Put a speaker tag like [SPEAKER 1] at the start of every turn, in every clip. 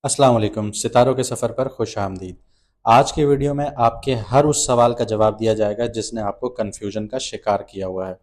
[SPEAKER 1] अस्सलाम वालेकुम। सितारों के सफ़र पर खुश आमदीद। आज की वीडियो में आपके हर उस सवाल का जवाब दिया जाएगा जिसने आपको कन्फ्यूजन का शिकार किया हुआ है।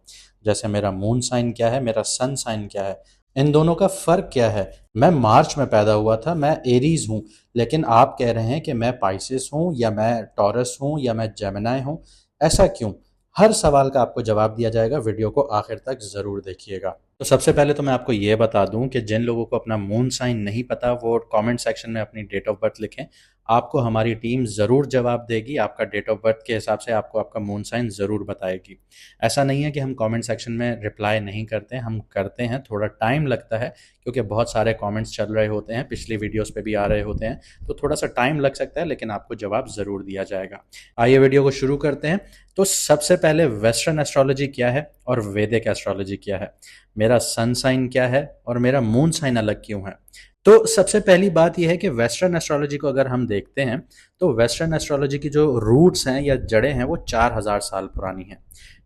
[SPEAKER 1] जैसे मेरा मून साइन क्या है, मेरा सन साइन क्या है, इन दोनों का फ़र्क क्या है। मैं मार्च में पैदा हुआ था, मैं एरीज हूँ, लेकिन आप कह रहे हैं कि मैं पाइसिस हूँ या मैं टॉरस हूँ या मैं जेमिनाई हूँ। ऐसा क्यों? हर सवाल का आपको जवाब दिया जाएगा। वीडियो को आखिर तक ज़रूर देखिएगा। तो सबसे पहले तो मैं आपको ये बता दूं कि जिन लोगों को अपना मून साइन नहीं पता वो कमेंट सेक्शन में अपनी डेट ऑफ बर्थ लिखें। आपको हमारी टीम ज़रूर जवाब देगी। आपका डेट ऑफ बर्थ के हिसाब से आपको आपका मून साइन ज़रूर बताएगी। ऐसा नहीं है कि हम कमेंट सेक्शन में रिप्लाई नहीं करते, हम करते हैं, थोड़ा टाइम लगता है क्योंकि बहुत सारे कमेंट्स चल रहे होते हैं, पिछली वीडियोस पे भी आ रहे होते हैं, तो थोड़ा सा टाइम लग सकता है, लेकिन आपको जवाब ज़रूर दिया जाएगा। आइए वीडियो को शुरू करते हैं। तो सबसे पहले वेस्टर्न एस्ट्रोलॉजी क्या है और वैदिक एस्ट्रोलॉजी क्या है, मेरा सन साइन क्या है और मेरा मून साइन अलग क्यों है। तो सबसे पहली बात यह है कि वेस्टर्न एस्ट्रोलॉजी को अगर हम देखते हैं तो वेस्टर्न एस्ट्रोलॉजी की जो रूट्स हैं या जड़ें हैं वो 4000 साल पुरानी हैं।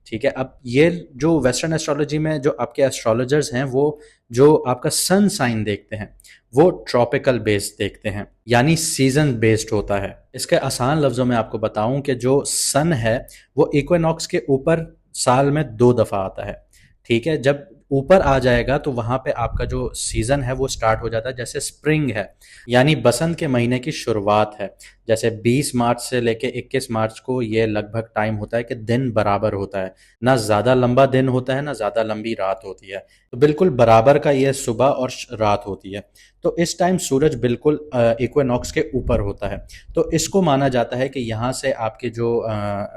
[SPEAKER 1] ठीक है, अब ये जो वेस्टर्न एस्ट्रोलॉजी में जो आपके एस्ट्रोलॉजर्स हैं वो जो आपका सन साइन देखते हैं वो ट्रॉपिकल बेस्ड देखते हैं, यानी सीजन बेस्ड होता है। इसके आसान लफ्जों में आपको बताऊं कि जो सन है वो इक्विनॉक्स के ऊपर साल में 2 दफा आता है। ठीक है, जब ऊपर आ जाएगा तो वहां पे आपका जो सीजन है वो स्टार्ट हो जाता है। जैसे स्प्रिंग है, यानी बसंत के महीने की शुरुआत है। जैसे 20 मार्च से लेके 21 मार्च को ये लगभग टाइम होता है कि दिन बराबर होता है, ना ज्यादा लंबा दिन होता है ना ज्यादा लंबी रात होती है, तो बिल्कुल बराबर का ये सुबह और रात होती है। तो इस टाइम सूरज बिल्कुल इक्विनॉक्स के ऊपर होता है। तो इसको माना जाता है कि यहाँ से आपकी जो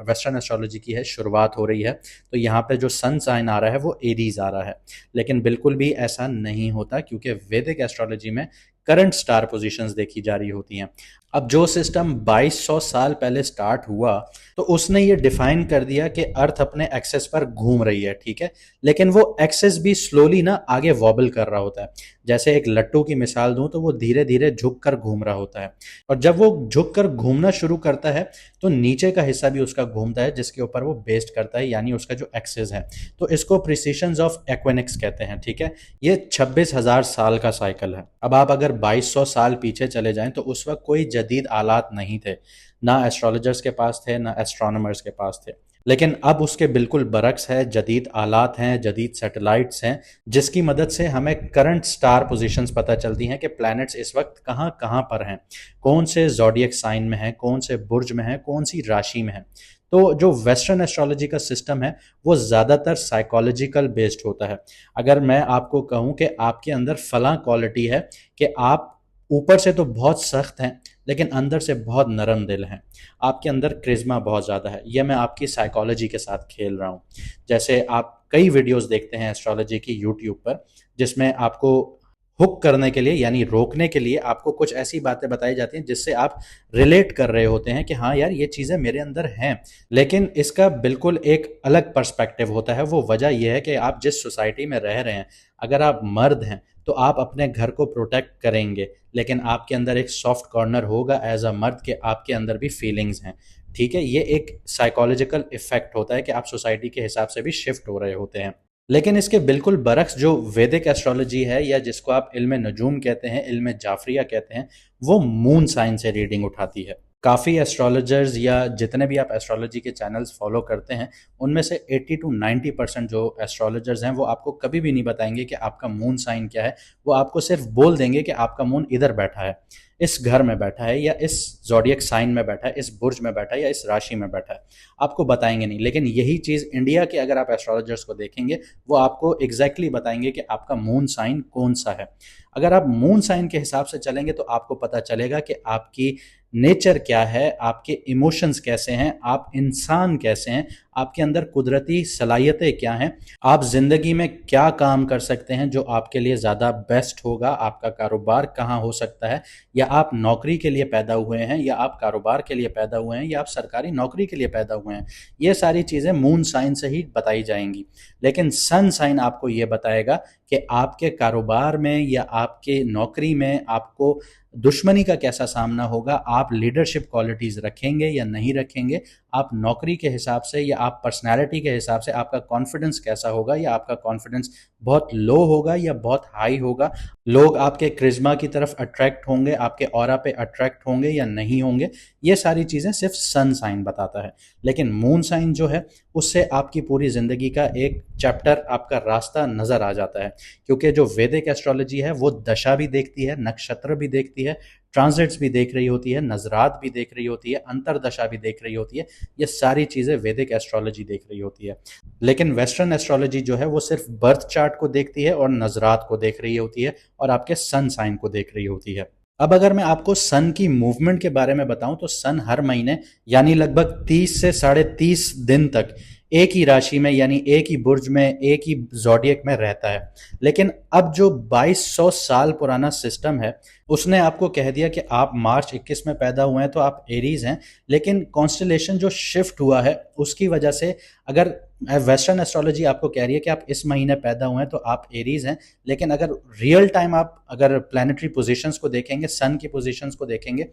[SPEAKER 1] वेस्टर्न एस्ट्रोलॉजी की है शुरुआत हो रही है। तो यहाँ पे जो सन साइन आ रहा है वो एरीज आ रहा है, लेकिन बिल्कुल भी ऐसा नहीं होता क्योंकि वैदिक एस्ट्रोलॉजी में करंट स्टार पोजीशंस देखी जा रही होती हैं। अब जो सिस्टम 2200 साल पहले स्टार्ट हुआ तो उसने ये डिफाइन कर दिया कि अर्थ अपने एक्सेस पर घूम रही है, ठीक है, लेकिन वो एक्सेस भी स्लोली ना आगे वॉबल कर रहा होता है। जैसे एक लट्टू की मिसाल दूं तो वो धीरे धीरे झुक कर घूम रहा होता है, और जब वो झुक कर घूमना शुरू करता है तो नीचे का हिस्सा भी उसका घूमता है जिसके ऊपर वो बेस्ड करता है, यानी उसका जो एक्सेस है। तो इसको प्रिसिशंस ऑफ एक्विनिक्स कहते हैं। ठीक है, ये 26,000 साल का साइकिल है। अब आप अगर 2200 साल पीछे चले जाएं तो उस वक्त कोई जदीद आलात नहीं थे, ना एस्ट्रोलॉजर्स के पास थे ना एस्ट्रोनॉमर्स के पास थे। लेकिन अब उसके बिल्कुल बरक्स है, जदीद आलात हैं, जदीद सैटेलाइट्स हैं, जिसकी मदद से हमें करंट स्टार पोजीशंस पता चलती हैं कि प्लैनेट्स इस वक्त कहाँ कहाँ पर हैं, कौन से ज़ोडिएक साइन में हैं, कौन से बुर्ज में हैं, कौन सी राशि में हैं। तो जो वेस्टर्न एस्ट्रोलॉजी का सिस्टम है वो ज़्यादातर साइकोलॉजिकल बेस्ड होता है। अगर मैं आपको कहूँ कि आपके अंदर फलां क्वालिटी है कि आप ऊपर से तो बहुत सख्त हैं लेकिन अंदर से बहुत नरम दिल हैं, आपके अंदर क्रिज्मा बहुत ज़्यादा है, यह मैं आपकी साइकोलॉजी के साथ खेल रहा हूँ। जैसे आप कई वीडियोस देखते हैं एस्ट्रोलॉजी की यूट्यूब पर, जिसमें आपको हुक करने के लिए यानी रोकने के लिए आपको कुछ ऐसी बातें बताई जाती हैं जिससे आप रिलेट कर रहे होते हैं कि हाँ यार ये चीज़ें मेरे अंदर हैं। लेकिन इसका बिल्कुल एक अलग पर्सपेक्टिव होता है। वो वजह यह है कि आप जिस सोसाइटी में रह रहे हैं, अगर आप मर्द हैं तो आप अपने घर को प्रोटेक्ट करेंगे, लेकिन आपके अंदर एक सॉफ्ट कॉर्नर होगा एज अ मर्द के, आपके अंदर भी फीलिंग्स हैं। ठीक है, ये एक साइकोलॉजिकल इफेक्ट होता है कि आप सोसाइटी के हिसाब से भी शिफ्ट हो रहे होते हैं। लेकिन इसके बिल्कुल बरक्स जो वैदिक एस्ट्रोलॉजी है, या जिसको आप इल्म नजूम कहते हैं, इल्म जाफरिया कहते हैं, वो मून साइन से रीडिंग उठाती है। काफ़ी एस्ट्रोलॉजर्स या जितने भी आप एस्ट्रोलॉजी के चैनल्स फॉलो करते हैं उनमें से 80 to 90% जो एस्ट्रोलॉजर्स हैं वो आपको कभी भी नहीं बताएंगे कि आपका मून साइन क्या है। वो आपको सिर्फ बोल देंगे कि आपका मून इधर बैठा है, इस घर में बैठा है, या इस ज़ोडिएक साइन में बैठा है, इस बुर्ज में बैठा है, या इस राशि में बैठा है। आपको बताएंगे नहीं। लेकिन यही चीज़ इंडिया के अगर आप एस्ट्रोलॉजर्स को देखेंगे वो आपको एग्जैक्टली बताएंगे कि आपका मून साइन कौन सा है। अगर आप मून साइन के हिसाब से चलेंगे तो आपको पता चलेगा कि आपकी नेचर क्या है, आपके इमोशंस कैसे हैं, आप इंसान कैसे हैं, आपके अंदर कुदरती सलाहियतें क्या हैं, आप ज़िंदगी में क्या काम कर सकते हैं जो आपके लिए ज़्यादा बेस्ट होगा, आपका कारोबार कहाँ हो सकता है, या आप नौकरी के लिए पैदा हुए हैं, या आप कारोबार के लिए पैदा हुए हैं, या आप सरकारी नौकरी के लिए पैदा हुए हैं। ये सारी चीज़ें मून साइन से ही बताई जाएंगी। लेकिन सन साइन आपको ये बताएगा कि आपके कारोबार में या आपके नौकरी में आपको दुश्मनी का कैसा सामना होगा, आप लीडरशिप क्वालिटीज़ रखेंगे या नहीं रखेंगे, आप नौकरी के हिसाब से या आप पर्सनैलिटी के हिसाब से आपका कॉन्फिडेंस कैसा होगा, या आपका कॉन्फिडेंस बहुत लो होगा या बहुत हाई होगा। लोग आपके क्रिज्मा की तरफ अट्रैक्ट होंगे, आपके ऑरा पे अट्रैक्ट होंगे या नहीं होंगे, ये सारी चीज़ें सिर्फ सन साइन बताता है। लेकिन मून साइन जो है उससे आपकी पूरी ज़िंदगी का एक चैप्टर, आपका रास्ता नज़र आ जाता है। क्योंकि जो वैदिक एस्ट्रोलॉजी है वो दशा भी देखती है, नक्षत्र भी देखती है, ट्रांजिट्स भी देख रही होती है, नजरात भी देख रही होती है, अंतरदशा भी देख रही होती है। ये सारी चीज़ें वैदिक एस्ट्रोलॉजी देख रही होती है। लेकिन वेस्टर्न एस्ट्रोलॉजी जो है वो सिर्फ बर्थ चार्ट को देखती है और नजरात को देख रही होती है और आपके सन साइन को देख रही होती है। अब अगर मैं आपको सन की मूवमेंट के बारे में बताऊं तो सन हर महीने यानी लगभग 30 से 30.5 दिन तक एक ही राशि में यानी एक ही बुर्ज में, एक ही ज़ोडिएक में रहता है। लेकिन अब जो 2200 साल पुराना सिस्टम है उसने आपको कह दिया कि आप मार्च 21 में पैदा हुए हैं तो आप एरीज हैं। लेकिन कॉन्स्टलेशन जो शिफ्ट हुआ है उसकी वजह से, अगर वेस्टर्न एस्ट्रोलॉजी आपको कह रही है कि आप इस महीने पैदा हुए हैं तो आप एरीज हैं, लेकिन अगर रियल टाइम आप अगर प्लैनेटरी पोजीशंस को देखेंगे, सन की पोजीशंस को देखेंगे,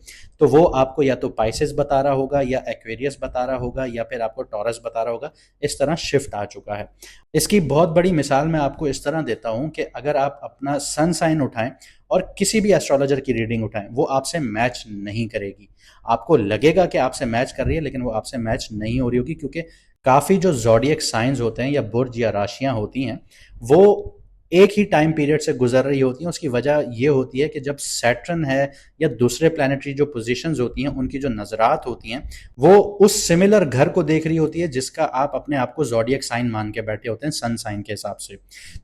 [SPEAKER 1] तो वो आपको या तो पाइसेस बता रहा होगा या एक्वेरियस बता रहा होगा या फिर आपको टॉरस बता रहा होगा। इस तरह शिफ्ट आ चुका है। इसकी बहुत बड़ी मिसाल मैं आपको इस तरह देता हूं कि अगर आप अपना सन साइन उठाएं और किसी भी एस्ट्रोलॉजर की रीडिंग उठाएं, वो आपसे मैच नहीं करेगी। आपको लगेगा कि आपसे मैच कर रही है, लेकिन वो आपसे मैच नहीं हो रही होगी, क्योंकि काफ़ी जो ज़ोडिएक साइंस होते हैं या बुर्ज या राशियां होती हैं वो एक ही टाइम पीरियड से गुजर रही होती हैं। उसकी वजह ये होती है कि जब सैटर्न है या दूसरे प्लैनेटरी जो पोजीशंस होती हैं उनकी जो नजरात होती हैं वो उस सिमिलर घर को देख रही होती है जिसका आप अपने आप को ज़ोडिएक साइन मान के बैठे होते हैं सन साइन के हिसाब से।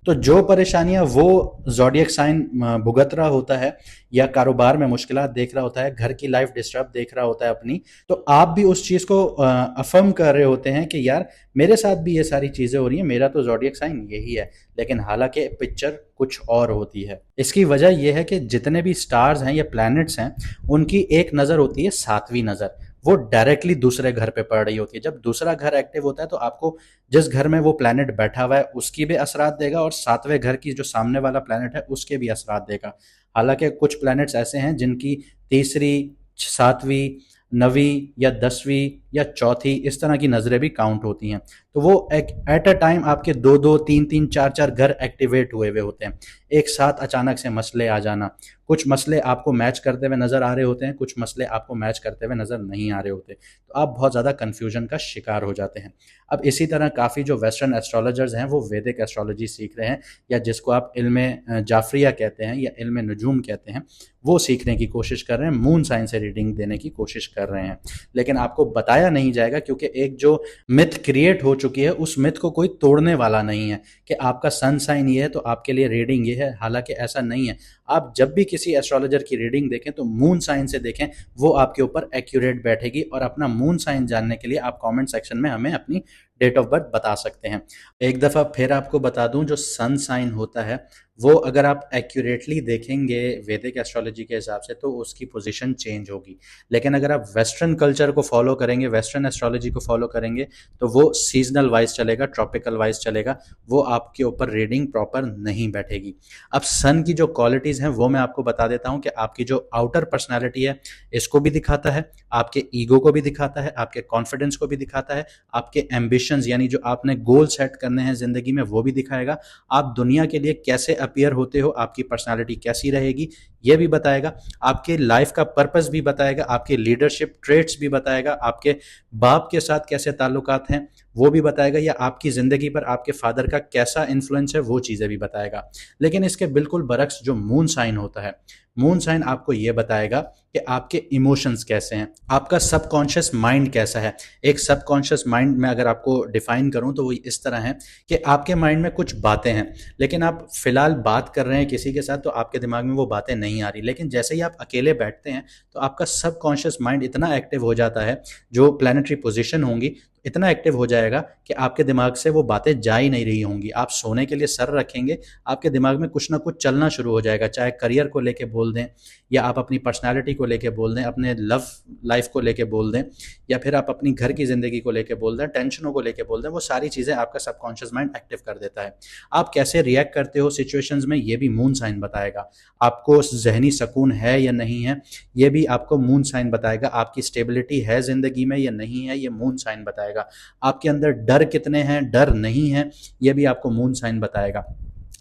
[SPEAKER 1] तो जो परेशानियां वो ज़ोडिएक साइन भुगत रहा होता है या कारोबार में मुश्किलात देख रहा होता है, घर की लाइफ डिस्टर्ब देख रहा होता है अपनी, तो आप भी उस चीज़ को अफर्म कर रहे होते हैं कि यार मेरे साथ भी ये सारी चीज़ें हो रही हैं, मेरा तो ज़ोडिएक साइन यही है। लेकिन हालांकि पिक्चर कुछ और होती है। इसकी वजह यह है कि जितने भी स्टार्स हैं या प्लैनेट्स हैं उनकी एक नज़र होती है सातवीं नज़र, वो डायरेक्टली दूसरे घर पे पड़ रही होती है। जब दूसरा घर एक्टिव होता है तो आपको जिस घर में वो प्लैनेट बैठा हुआ है उसकी भी असरात देगा और सातवें घर की जो सामने वाला प्लैनेट है उसके भी असरात देगा। हालांकि कुछ प्लैनेट्स ऐसे हैं जिनकी तीसरी, सातवीं, नवीं या 10वीं या चौथी इस तरह की नज़रें भी काउंट होती हैं। तो वो एट अ टाइम आपके 2-2, 3-3, 4-4 घर एक्टिवेट हुए हुए होते हैं। एक साथ अचानक से मसले आ जाना, कुछ मसले आपको मैच करते हुए नज़र आ रहे होते हैं, कुछ मसले आपको मैच करते हुए नज़र नहीं आ रहे होते, तो आप बहुत ज़्यादा कन्फ्यूजन का शिकार हो जाते हैं। अब इसी तरह काफ़ी जो वेस्टर्न एस्ट्रोलॉजर्स हैं वो वैदिक एस्ट्रोलॉजी सीख रहे हैं, या जिसको आप इल्म जाफरिया कहते हैं या इल्म नजूम कहते हैं, वो सीखने की कोशिश कर रहे हैं, मून साइन से रीडिंग देने की कोशिश कर रहे हैं। लेकिन आपको बताया नहीं जाएगा, क्योंकि एक जो मिथ क्रिएट हो चुकी है उस मिथ को कोई तोड़ने वाला नहीं है कि आपका सन साइन ये है तो आपके लिए रीडिंग ये है। हालांकि ऐसा नहीं है। आप जब भी किसी एस्ट्रोलॉजर की रीडिंग देखें तो मून साइन से देखें, वो आपके ऊपर एक्यूरेट बैठेगी। और अपना मून साइन जानने के लिए आप कमेंट सेक्शन में हमें अपनी डेट ऑफ बर्थ बता सकते हैं। एक दफ़ा फिर आपको बता दूं, जो सन साइन होता है वो अगर आप एक्यूरेटली देखेंगे वैदिक एस्ट्रोलॉजी के हिसाब से तो उसकी पोजीशन चेंज होगी। लेकिन अगर आप वेस्टर्न कल्चर को फॉलो करेंगे, वेस्टर्न एस्ट्रोलॉजी को फॉलो करेंगे, तो वो सीजनल वाइज चलेगा, ट्रॉपिकल वाइज चलेगा, वो आपके ऊपर रीडिंग प्रॉपर नहीं बैठेगी। अब सन की जो क्वालिटीज़ हैं वो मैं आपको बता देता हूँ कि आपकी जो आउटर पर्सनैलिटी है इसको भी दिखाता है, आपके ईगो को भी दिखाता है, आपके कॉन्फिडेंस को भी दिखाता है, आपके एम्बिशंस यानी जो आपने गोल सेट करने हैं ज़िंदगी में वो भी दिखाएगा, आप दुनिया के लिए कैसे अपीयर होते हो, आपकी पर्सनालिटी कैसी रहेगी ये भी बताएगा, आपके लाइफ का पर्पस भी बताएगा, आपके लीडरशिप ट्रेट्स भी बताएगा, आपके बाप के साथ कैसे ताल्लुकात हैं वो भी बताएगा, या आपकी ज़िंदगी पर आपके फादर का कैसा इन्फ्लुएंस है वो चीज़ें भी बताएगा। लेकिन इसके बिल्कुल बरक्स जो मून साइन होता है, मून साइन आपको ये बताएगा कि आपके इमोशंस कैसे हैं, आपका सबकॉन्शियस माइंड कैसा है। एक सबकॉन्शियस माइंड में अगर आपको डिफाइन करूं तो वो इस तरह है कि आपके माइंड में कुछ बातें हैं, लेकिन आप फिलहाल बात कर रहे हैं किसी के साथ तो आपके दिमाग में वो बातें नहीं आ रही, लेकिन जैसे ही आप अकेले बैठते हैं तो आपका सबकॉन्शियस माइंड इतना एक्टिव हो जाता है, जो प्लैनेटरी पोजीशन होंगी इतना एक्टिव हो जाएगा कि आपके दिमाग से वो बातें जा ही नहीं रही होंगी। आप सोने के लिए सर रखेंगे, आपके दिमाग में कुछ ना कुछ चलना शुरू हो जाएगा, चाहे करियर को लेके बोल दें, या आप अपनी पर्सनैलिटी को लेके बोल दें, अपने लव लाइफ को लेके बोल दें, या फिर आप अपनी घर की ज़िंदगी को लेके बोल दें, टेंशनों को लेके बोल दें, वो सारी चीज़ें आपका सबकॉन्शियस माइंड एक्टिव कर देता है। आप कैसे रिएक्ट करते हो सिचुएशंस में, ये भी मून साइन बताएगा। आपको ज़हनी सुकून है या नहीं है, ये भी आपको मून साइन बताएगा। आपकी स्टेबिलिटी है ज़िंदगी में या नहीं है, ये मून साइन बताएगा। आपके अंदर डर कितने हैं, डर नहीं है, ये भी आपको मून साइन बताएगा।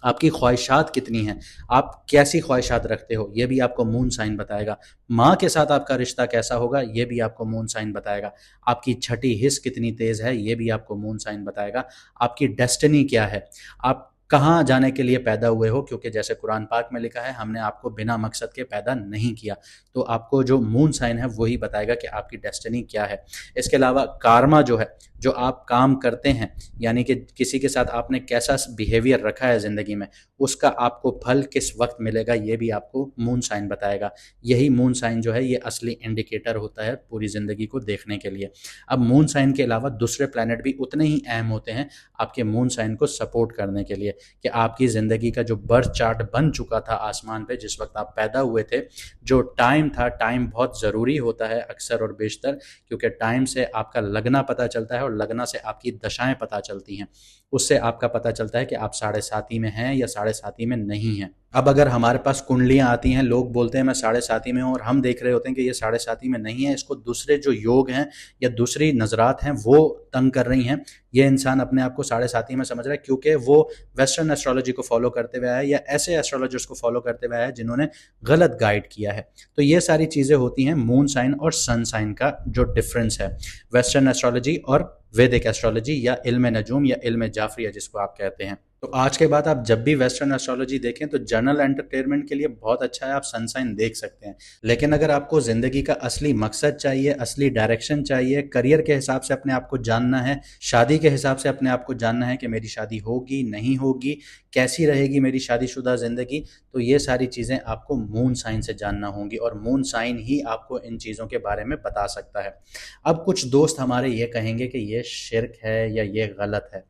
[SPEAKER 1] आपकी ख्वाहिशात कितनी हैं, आप कैसी ख्वाहिशात रखते हो, ये भी आपको मून साइन बताएगा। माँ के साथ आपका रिश्ता कैसा होगा, ये भी आपको मून साइन बताएगा। आपकी छठी हिस्स कितनी तेज़ है, ये भी आपको मून साइन बताएगा। आपकी डेस्टिनी क्या है, आप कहाँ जाने के लिए पैदा हुए हो, क्योंकि जैसे कुरान पाक में लिखा है, हमने आपको बिना मकसद के पैदा नहीं किया। तो आपको जो मून साइन है वही बताएगा कि आपकी डेस्टिनी क्या है। इसके अलावा कार्मा जो है, जो आप काम करते हैं, यानी कि किसी के साथ आपने कैसा बिहेवियर रखा है ज़िंदगी में, उसका आपको फल किस वक्त मिलेगा, ये भी आपको मून साइन बताएगा। यही मून साइन जो है ये असली इंडिकेटर होता है पूरी ज़िंदगी को देखने के लिए। अब मून साइन के अलावा दूसरे प्लैनेट भी उतने ही अहम होते हैं आपके मून साइन को सपोर्ट करने के लिए, कि आपकी ज़िंदगी का जो बर्थ चार्ट बन चुका था आसमान पे जिस वक्त आप पैदा हुए थे, जो टाइम था, टाइम बहुत ज़रूरी होता है अक्सर और बेशतर, क्योंकि टाइम से आपका लगना पता चलता है और लगना से आपकी दशाएं पता चलती हैं। उससे आपका पता चलता है कि आप साढ़े साती में हैं या साढ़े साती में नहीं हैं। अब अगर हमारे पास कुंडलियां आती हैं, लोग बोलते हैं मैं साढ़े साती में हूँ, और हम देख रहे होते हैं कि ये साढ़े साती में नहीं है, इसको दूसरे जो योग हैं या दूसरी नज़रात हैं वो तंग कर रही हैं, ये इंसान अपने आप को साढ़े साती में समझ रहा है क्योंकि वो वेस्टर्न एस्ट्रोलॉजी को फॉलो करते हुए आया है, या ऐसे एस्ट्रोलॉजर्स को फॉलो करते हुए आया है जिन्होंने गलत गाइड किया है। तो ये सारी चीज़ें होती हैं मून साइन और सन साइन का जो डिफरेंस है वेस्टर्न एस्ट्रोलॉजी और वैदिक एस्ट्रोलॉजी, या इल्म नजूम या इल्म जाफरिया जिसको आप कहते हैं। तो आज के बाद आप जब भी वेस्टर्न एस्ट्रोलॉजी देखें तो जनरल एंटरटेनमेंट के लिए बहुत अच्छा है, आप सन साइन देख सकते हैं। लेकिन अगर आपको ज़िंदगी का असली मकसद चाहिए, असली डायरेक्शन चाहिए, करियर के हिसाब से अपने आप को जानना है, शादी के हिसाब से अपने आप को जानना है कि मेरी शादी होगी नहीं होगी, कैसी रहेगी मेरी शादीशुदा ज़िंदगी, तो ये सारी चीज़ें आपको मून साइन से जानना होंगी, और मून साइन ही आपको इन चीज़ों के बारे में बता सकता है। अब कुछ दोस्त हमारे ये कहेंगे कि ये शिर्क है या ये गलत है।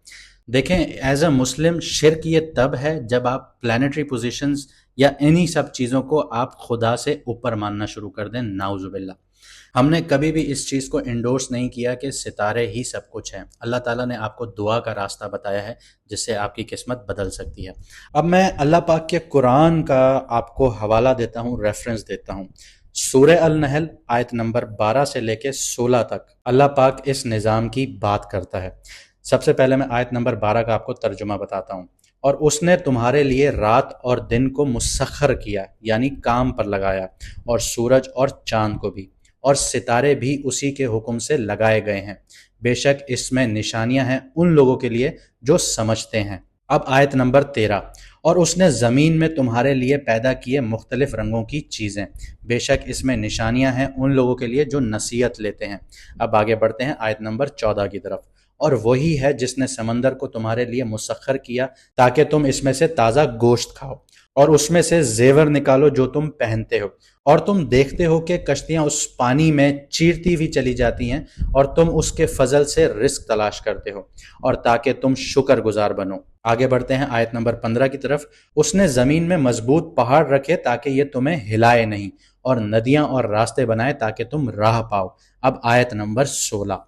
[SPEAKER 1] देखें, एज अ मुस्लिम शिर्क ये तब है जब आप प्लानिटरी पोजीशंस या इन्हीं सब चीज़ों को आप खुदा से ऊपर मानना शुरू कर दें, नाउजुबिल्ला। हमने कभी भी इस चीज़ को इंडोर्स नहीं किया कि सितारे ही सब कुछ हैं। अल्लाह ताला ने आपको दुआ का रास्ता बताया है जिससे आपकी किस्मत बदल सकती है। अब मैं अल्लाह पाक के कुरान का आपको हवाला देता हूँ, रेफरेंस देता हूँ। सूरह अल नहल आयत नंबर 12 से लेके 16 तक अल्लाह पाक इस निज़ाम की बात करता है। सबसे पहले मैं आयत नंबर 12 का आपको तर्जुमा बताता हूँ। और उसने तुम्हारे लिए रात और दिन को मुसख्खर किया, यानी काम पर लगाया, और सूरज और चांद को भी, और सितारे भी उसी के हुक्म से लगाए गए हैं। बेशक इसमें निशानियां हैं उन लोगों के लिए जो समझते हैं। अब आयत नंबर 13, और उसने ज़मीन में तुम्हारे लिए पैदा किए मुख्तलिफ रंगों की चीज़ें, बेशक इसमें निशानियां हैं उन लोगों के लिए जो नसीहत लेते हैं। अब आगे बढ़ते हैं आयत नंबर 14 की तरफ। और वही है जिसने समंदर को तुम्हारे लिए मुसख्खर किया ताकि तुम इसमें से ताज़ा गोश्त खाओ, और उसमें से जेवर निकालो जो तुम पहनते हो, और तुम देखते हो कि कश्तियां उस पानी में चीरती हुई चली जाती हैं, और तुम उसके फजल से रिस्क तलाश करते हो, और ताकि तुम शुक्रगुजार बनो। आगे बढ़ते हैं आयत नंबर 15 की तरफ। उसने ज़मीन में मजबूत पहाड़ रखे ताकि ये तुम्हें हिलाए नहीं, और नदियां और रास्ते बनाए ताकि तुम राह पाओ। अब आयत नंबर 16,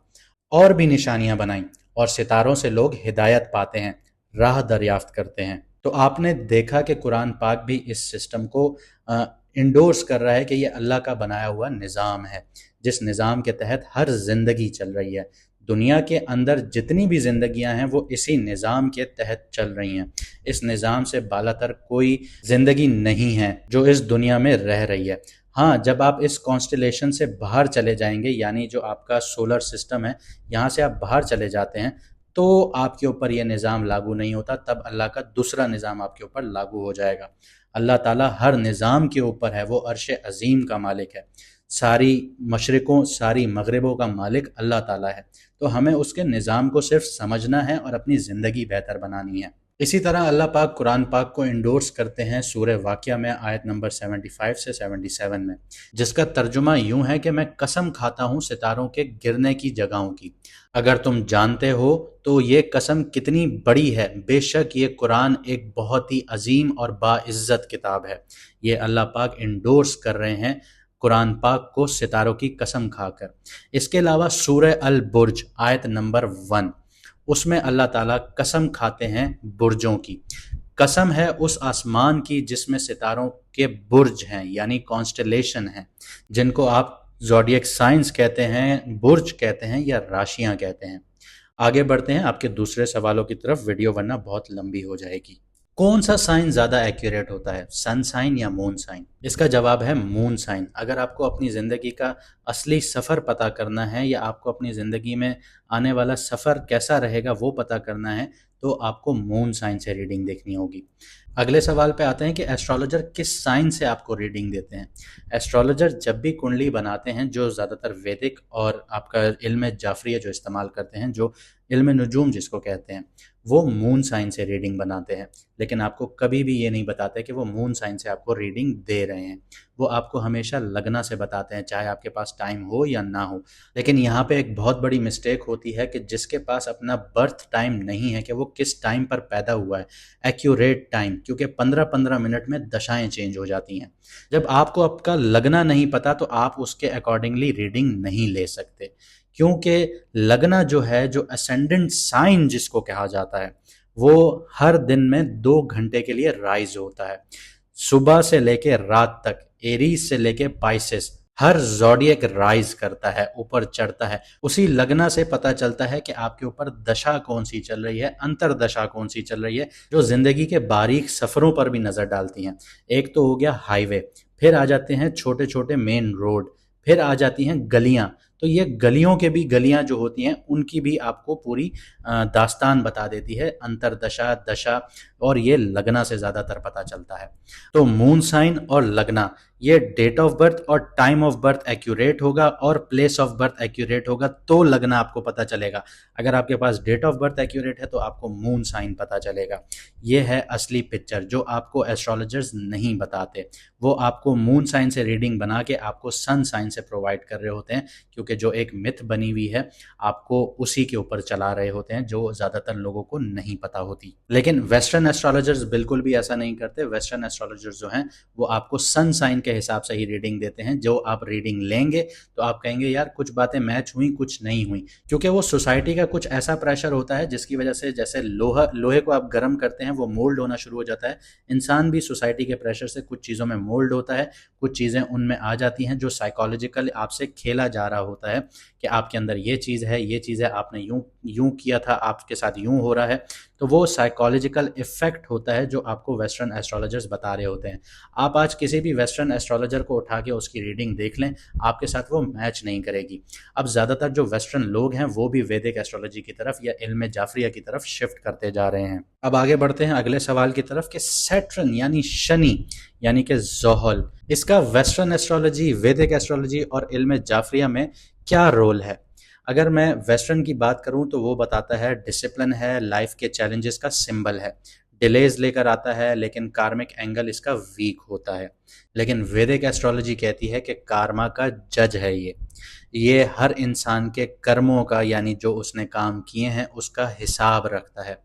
[SPEAKER 1] और भी निशानियां बनाई, और सितारों से लोग हिदायत पाते हैं, राह दरियाफ्त करते हैं। तो आपने देखा कि कुरान पाक भी इस सिस्टम को इंडोर्स कर रहा है कि ये अल्लाह का बनाया हुआ निज़ाम है, जिस निज़ाम के तहत हर ज़िंदगी चल रही है। दुनिया के अंदर जितनी भी ज़िंदगियां हैं वो इसी निज़ाम के तहत चल रही हैं। इस निज़ाम से बालातर कोई ज़िंदगी नहीं है जो इस दुनिया में रह रही है। हाँ, जब आप इस कॉन्स्टलेशन से बाहर चले जाएंगे, यानी जो आपका सोलर सिस्टम है, यहाँ से आप बाहर चले जाते हैं, तो आपके ऊपर यह निज़ाम लागू नहीं होता, तब अल्लाह का दूसरा निज़ाम आपके ऊपर लागू हो जाएगा। अल्लाह ताला हर निज़ाम के ऊपर है, वो अर्श अज़ीम का मालिक है, सारी मशरिकों सारी मगरिबों का मालिक अल्लाह ताला है। तो हमें उसके निज़ाम को सिर्फ समझना है और अपनी ज़िंदगी बेहतर बनानी है। इसी तरह अल्लाह पाक कुरान पाक को इंडोर्स करते हैं सूरह वाक़िया में आयत नंबर 75 से 77 में, जिसका तर्जुमा यूं है कि मैं कसम खाता हूं सितारों के गिरने की जगहों की, अगर तुम जानते हो तो ये कसम कितनी बड़ी है, बेशक ये कुरान एक बहुत ही अजीम और बाइज्जत किताब है। ये अल्लाह पाक इंडोर्स कर रहे हैं कुरान पाक को सितारों की कसम खाकर। इसके अलावा सूरह अल बुर्ज आयत नंबर 1, उसमें अल्लाह ताला कसम खाते हैं बुर्जों की। कसम है उस आसमान की जिसमें सितारों के बुर्ज हैं, यानी कॉन्स्टलेशन हैं, जिनको आप ज़ोडिएक साइंस कहते हैं, बुर्ज कहते हैं या राशियां कहते हैं। आगे बढ़ते हैं आपके दूसरे सवालों की तरफ, वीडियो वरना बहुत लंबी हो जाएगी। कौन सा साइन ज़्यादा एक्यूरेट होता है, सन साइन या मून साइन? इसका जवाब है मून साइन। अगर आपको अपनी ज़िंदगी का असली सफ़र पता करना है या आपको अपनी ज़िंदगी में आने वाला सफ़र कैसा रहेगा वो पता करना है, तो आपको मून साइन से रीडिंग देखनी होगी। अगले सवाल पे आते हैं कि एस्ट्रोलॉजर किस साइन से आपको रीडिंग देते हैं। एस्ट्रोलॉजर जब भी कुंडली बनाते हैं, जो ज़्यादातर वैदिक और आपका इल्म जाफरिया जो इस्तेमाल करते हैं, जो इल्म नुजूम जिसको कहते हैं, वो मून साइन से रीडिंग बनाते हैं। लेकिन आपको कभी भी ये नहीं बताते कि वो मून साइन से आपको रीडिंग दे रहे हैं। वो आपको हमेशा लगना से बताते हैं, चाहे आपके पास टाइम हो या ना हो। लेकिन यहाँ पे एक बहुत बड़ी मिस्टेक होती है कि जिसके पास अपना बर्थ टाइम नहीं है कि वो किस टाइम पर पैदा हुआ है, एक्यूरेट टाइम, क्योंकि 15-15 मिनट में दशाएं चेंज हो जाती हैं। जब आपको आपका लगना नहीं पता तो आप उसके अकॉर्डिंगली रीडिंग नहीं ले सकते, क्योंकि लगना जो है, जो असेंडेंट साइन जिसको कहा जाता है, वो हर दिन में 2 घंटे के लिए राइज होता है। सुबह से लेके रात तक, एरीज से लेके पाइसेस, हर ज़ोडिएक राइज करता है, ऊपर चढ़ता है। उसी लगना से पता चलता है कि आपके ऊपर दशा कौन सी चल रही है, अंतर दशा कौन सी चल रही है, जो जिंदगी के बारीक सफरों पर भी नजर डालती हैं। एक तो हो गया हाईवे, फिर आ जाते हैं छोटे छोटे मेन रोड, फिर आ जाती हैं गलियां। तो ये गलियों के भी, गलियां जो होती हैं उनकी भी आपको पूरी दास्तान बता देती है, अंतरदशा, दशा, और ये लगना से ज़्यादातर पता चलता है। तो मून साइन और लगना, ये डेट ऑफ बर्थ और टाइम ऑफ बर्थ एक्यूरेट होगा और प्लेस ऑफ बर्थ एक्यूरेट होगा तो लगना आपको पता चलेगा। अगर आपके पास डेट ऑफ बर्थ एक्यूरेट है तो आपको मून साइन पता चलेगा। ये है असली पिक्चर जो आपको एस्ट्रोलॉजर्स नहीं बताते। वो आपको मून साइन से रीडिंग बना के आपको सन साइन से प्रोवाइड कर रहे होते हैं, क्योंकि जो एक मिथ बनी हुई है आपको उसी के ऊपर चला रहे होते हैं, जो ज़्यादातर लोगों को नहीं पता होती। लेकिन वेस्टर्न एस्ट्रोलॉजर्स बिल्कुल भी ऐसा नहीं करते। वेस्टर्न एस्ट्रोलॉजर्स जो हैं वो आपको सन साइन के हिसाब से ही रीडिंग देते हैं। जो आप रीडिंग लेंगे तो आप कहेंगे यार कुछ बातें मैच हुई, कुछ नहीं हुई, क्योंकि वो सोसाइटी का कुछ ऐसा प्रेशर होता है जिसकी वजह से, जैसे लोहे को आप गर्म करते हैं वो मोल्ड होना शुरू हो जाता है। इंसान भी सोसाइटी के प्रेशर से कुछ चीज़ों में मोल्ड होता है, कुछ चीज़ें उनमें आ जाती हैं जो साइकोलॉजिकल आपसे खेला जा रहा होता है कि आपके अंदर ये चीज़ है, ये चीज़ है, आपने यूं किया था, आपके साथ यूं हो रहा है। तो वो साइकोलॉजिकल इफेक्ट होता है जो आपको वेस्टर्न एस्ट्रोलॉजर्स बता रहे होते हैं। आप आज किसी भी वेस्टर्न एस्ट्रोलॉजर को उठा के उसकी रीडिंग देख लें, आपके साथ वो मैच नहीं करेगी। अब ज़्यादातर जो वेस्टर्न लोग हैं वो भी वैदिक एस्ट्रोलॉजी की तरफ या इल्म जाफरिया की तरफ शिफ्ट करते जा रहे हैं। अब आगे बढ़ते हैं अगले सवाल की तरफ कि सैटर्न यानी शनि यानी कि ज़ोहल, इसका वेस्टर्न एस्ट्रोलॉजी, वैदिक एस्ट्रोलॉजी और इल्म जाफरिया में क्या रोल है? अगर मैं वेस्टर्न की बात करूं तो वो बताता है डिसिप्लिन है, लाइफ के चैलेंजेस का सिंबल है, डिलेज लेकर आता है, लेकिन कार्मिक एंगल इसका वीक होता है। लेकिन वैदिक एस्ट्रोलॉजी कहती है कि कार्मा का जज है ये हर इंसान के कर्मों का, यानी जो उसने काम किए हैं उसका हिसाब रखता है।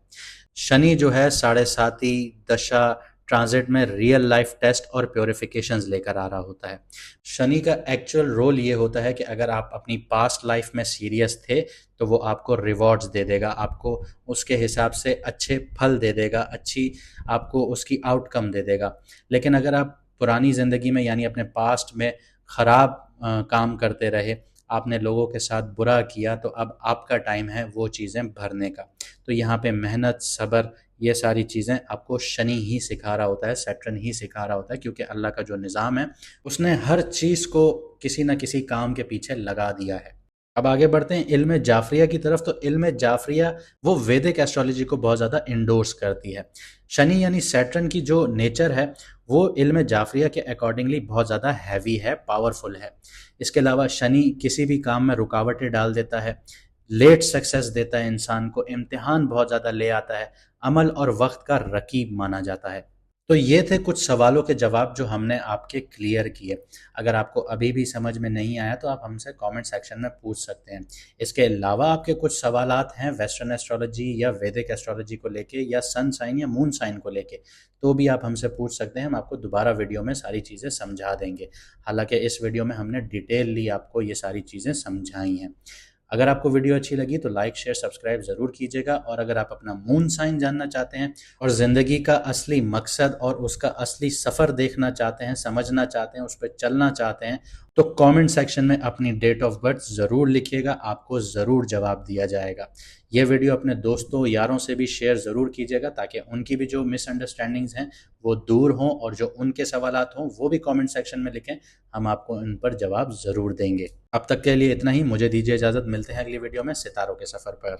[SPEAKER 1] शनि जो है 7.5 दशा ट्रांजिट में रियल लाइफ टेस्ट और प्योरिफिकेशंस लेकर आ रहा होता है। शनि का एक्चुअल रोल ये होता है कि अगर आप अपनी पास्ट लाइफ में सीरियस थे तो वो आपको रिवॉर्ड्स दे देगा, आपको उसके हिसाब से अच्छे फल दे देगा, अच्छी आपको उसकी आउटकम दे देगा। लेकिन अगर आप पुरानी ज़िंदगी में यानी अपने पास्ट में ख़राब काम करते रहे, आपने लोगों के साथ बुरा किया, तो अब आपका टाइम है वो चीज़ें भरने का। तो यहाँ पे मेहनत, सब्र, ये सारी चीज़ें आपको शनि ही सिखा रहा होता है, सैटर्न ही सिखा रहा होता है, क्योंकि अल्लाह का जो निज़ाम है उसने हर चीज़ को किसी न किसी काम के पीछे लगा दिया है। अब आगे बढ़ते हैं इल्म जाफरिया की तरफ। तो इल्म जाफरिया वो वैदिक एस्ट्रोलॉजी को बहुत ज़्यादा इंडोर्स करती है। शनि यानी सैटर्न की जो नेचर है वो इल्म जाफरिया के अकॉर्डिंगली बहुत ज़्यादा हैवी है, पावरफुल है। इसके अलावा शनि किसी भी काम में रुकावटें डाल देता है, लेट सक्सेस देता है इंसान को, इम्तिहान बहुत ज़्यादा ले आता है, अमल और वक्त का रकीब माना जाता है। तो ये थे कुछ सवालों के जवाब जो हमने आपके क्लियर किए। अगर आपको अभी भी समझ में नहीं आया तो आप हमसे कमेंट सेक्शन में पूछ सकते हैं। इसके अलावा आपके कुछ सवालात हैं वेस्टर्न एस्ट्रोलॉजी या वैदिक एस्ट्रोलॉजी को लेके, या सन साइन या मून साइन को लेके, तो भी आप हमसे पूछ सकते हैं। हम आपको दोबारा वीडियो में सारी चीज़ें समझा देंगे। हालांकि इस वीडियो में हमने डिटेलली आपको ये सारी चीज़ें समझाई हैं। अगर आपको वीडियो अच्छी लगी तो लाइक शेयर सब्सक्राइब ज़रूर कीजिएगा, और अगर आप अपना मून साइन जानना चाहते हैं और ज़िंदगी का असली मकसद और उसका असली सफ़र देखना चाहते हैं, समझना चाहते हैं, उस पर चलना चाहते हैं, तो कमेंट सेक्शन में अपनी डेट ऑफ बर्थ ज़रूर लिखिएगा, आपको ज़रूर जवाब दिया जाएगा। ये वीडियो अपने दोस्तों यारों से भी शेयर ज़रूर कीजिएगा, ताकि उनकी भी जो मिसअंडरस्टैंडिंग्स हैं वो दूर हों, और जो उनके सवालात हों वो भी कमेंट सेक्शन में लिखें, हम आपको उन पर जवाब ज़रूर देंगे। अब तक के लिए इतना ही, मुझे दीजिए इजाज़त, मिलते हैं अगली वीडियो में सितारों के सफ़र पर।